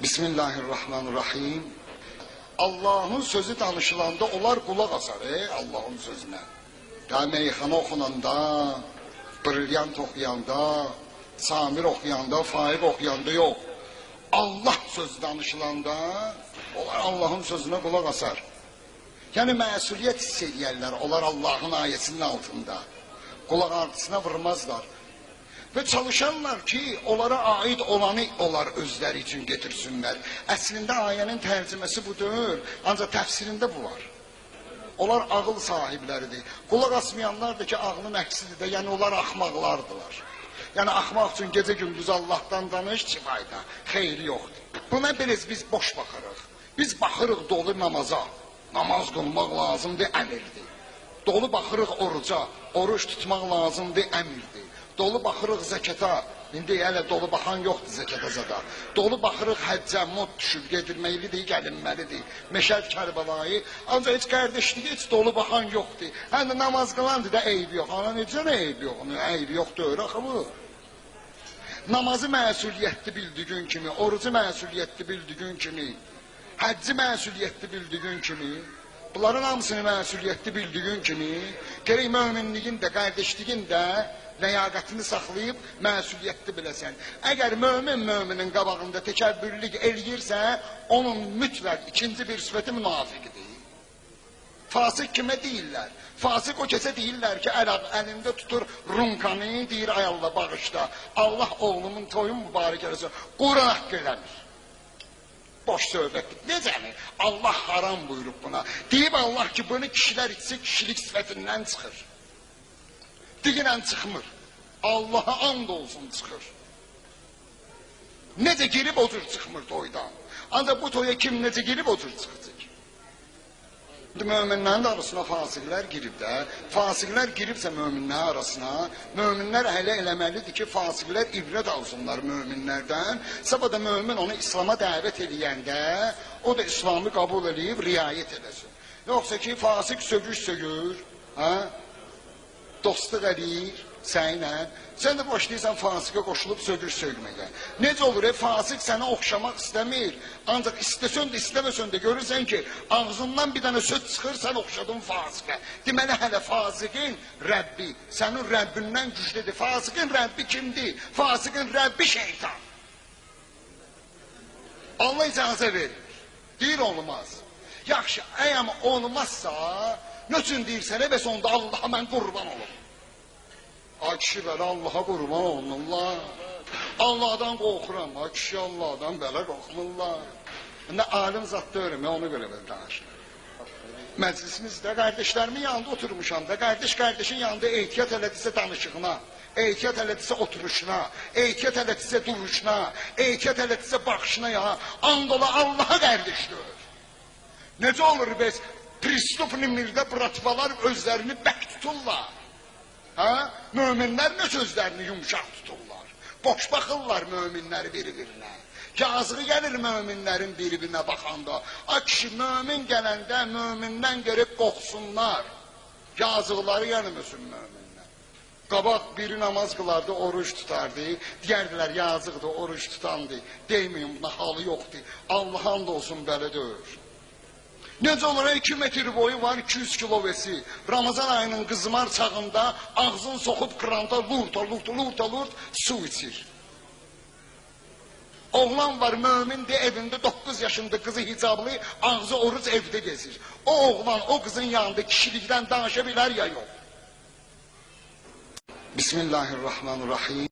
Bismillahirrahmanirrahim. Allah'ın sözü danışılanda onlar kulak asar Allah'ın sözüne. Yani meyxana oxunanda, brilyant oxuyanda, Samir oxuyanda, Faiq oxuyanda yok. Allah sözü danışılanda onlar Allah'ın sözüne kulak asar. Yani məsuliyyət hiss edirlər, onlar Allah'ın ayesinin altında. Kulak artısına vurmazlar. Ve çalışanlar ki onlara ait olanı onlar özleri için getirsinler. Aslında ayenin tercümesi budur. Ancak tefsirinde bu var. Onlar ağıl sahipləridir. Kulak asmayanlar da ki ağlın əksidir de, yani onlar axmaqlardılar. Yani axmaq üçün gece gündüz Allah'tan danış ki fayda, xeyri yoxdur. Buna biz boş baxırıq. Biz baxırıq dolu namaza. Namaz qılmaq lazımdır, əmirdir. Dolu baxırıq oruca. Oruç tutmaq lazımdır, əmirdir. Dolu baxırıq zəkata. İndi hələ dolu baxan yoxdur zəkata zada. Dolu baxırıq həccə, mod düşüb gedilməlidir, gəlinməlidir. Məşəd Kərbəlayı. Ancaq heç qardeşliyi heç dolu baxan yoxdur. Həm də namaz qılandır da eybi yox. Ana necə nə eybi yox? Eybi yoxdur, axı bu. Namazı məsuliyyətli bildiğin kimi, orucu məsuliyyətli bildiğin kimi, həcci məsuliyyətli bildiğin kimi, bunların hamısını məsuliyyətli bildiğin kimi, gerək möminliyin də, qardeşliyin də ləyaqətini saxlayıb məsuliyyətli biləsən. Əgər möminin qabağında təkəbbürlük eləyirsə, onun mütləq ikinci bir sifəti münafiqdir. Fasıq kimə deyirlər? Fasıq o kəsə deyirlər ki, əlində tutur runkanı, deyir ay Allah bağışla, Allah oğlumun toyu mübarək eləsin, Quran haqqı eləmir. Boş söhbətdir. Necəmi? Allah haram buyurub buna. Deyib Allah ki, bunu kişilər içsə kişilik sifətindən çıxır. Digilən çıxmır. Allah'a and olsun çıxır. Necə girib otur çıxmır toydan. Ancaq bu toya kim necə girib otur çıxacaq? Möminlərin arasına fasiqlər girib də. Fasiqlər giribsə möminlərin arasına, möminlər hələ eləməlidir ki, fasiqlər ibrət alsınlar möminlərdən. Sabah da mömin onu İslam'a dəvət edəndə, o da İslam'ı qəbul edib riayət edəsin. Yoxsa ki, fasıq sögür, dostluq edir sənlə, sən də başlayırsan fasıqa qoşulub sögür-sögməyə. Necə olur, fasıq sənə oxşamaq istəmir. Ancaq istəsən də, istəməsən də görürsən ki, ağzından bir dənə söz çıxır, sən oxşadın fasıqa. Deməli, hələ fasıqın Rəbbi, sənin Rəbbindən güclüdür. Fasıqın Rəbbi kimdir? Fasıqın Rəbbi şeytan. Allah icazə verir. Deyir, olmaz. Yaxşı, əgər olmazsa, nöçün deyirsən, bəs onda Allaha mən qurban olum. Ay kişilər, Allaha qurban olunurlar. Allahdan qorxuram, ay kişi Allahdan belə qorxmurlar. İndi alim zatda öyrəm, onu belə danışır. Məclisimizdə qardeşlərimin yanında oturmuşam da, qardeşin yanında ehtiyat elədisə danışığına, ehtiyat elədisə oturuşuna, ehtiyat elədisə duruşuna, ehtiyat elədisə baxışına ya, and ola Allaha qardeşdir. Necə olur biz? Pristupni mirdə bratvalar özlərini bək tuturlar. Möminlər nə sözlərini yumuşaq tuturlar. Boş baxırlar möminləri bir-birinə. Yazığı gəlir möminlərin bir-birinə baxanda. Ay kişi, mömin gələndə mömindən görüb qoxsunlar. Yazıqları gəlməsin möminlər. Qabaq biri namaz qılardı, oruç tutardı. Deyərdilər, yazıqdır, oruç tutandı. Deyməyin, buna halı yoxdur. Allah'a and olsun, belə deyir. Necə olur, 2 metr boyu var, 200 kilovesi. Ramazan ayının qızmar çağında ağzını soxub kranda lurt su içir. Oğlan var, mömindir, evində 9 yaşında qızı hicablı, ağzı oruc evdə gezir. O oğlan o qızın yanında kişilikdən danışa bilər ya yox. Bismillahirrahmanirrahim.